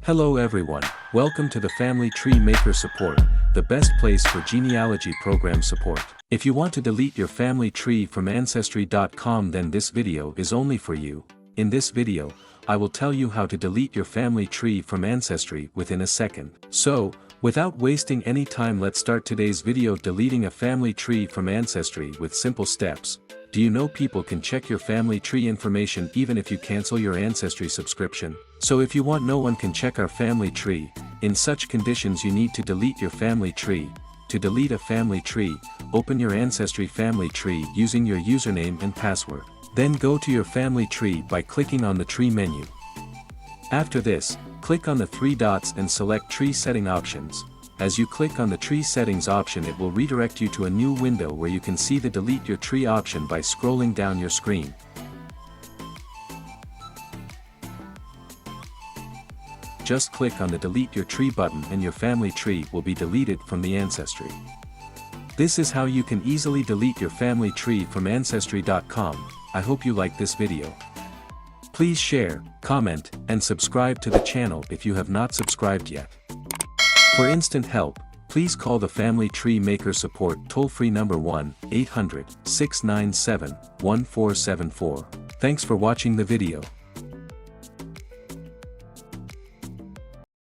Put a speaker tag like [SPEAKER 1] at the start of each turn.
[SPEAKER 1] Hello everyone, welcome to the Family Tree Maker Support, the best place for genealogy program support. If you want to delete your family tree from Ancestry.com, then this video is only for you. In this video, I will tell you how to delete your family tree from Ancestry within a second. So, without wasting any time, let's start today's video deleting a family tree from Ancestry with simple steps. Do you know people can check your family tree information even if you cancel your Ancestry subscription? So if you want no one can check our family tree, in such conditions you need to delete your family tree. To delete a family tree, open your Ancestry family tree using your username and password. Then go to your family tree by clicking on the tree menu. After this, click on the three dots and select Tree Setting Options. As you click on the Tree Settings option, it will redirect you to a new window where you can see the Delete Your Tree option by scrolling down your screen. Just click on the Delete Your Tree button and your family tree will be deleted from the Ancestry. This is how you can easily delete your family tree from Ancestry.com. I hope you like this video. Please share, comment, and subscribe to the channel if you have not subscribed yet. For instant help, please call the Family Tree Maker Support toll-free number 1-800-697-1474. Thanks for watching the video.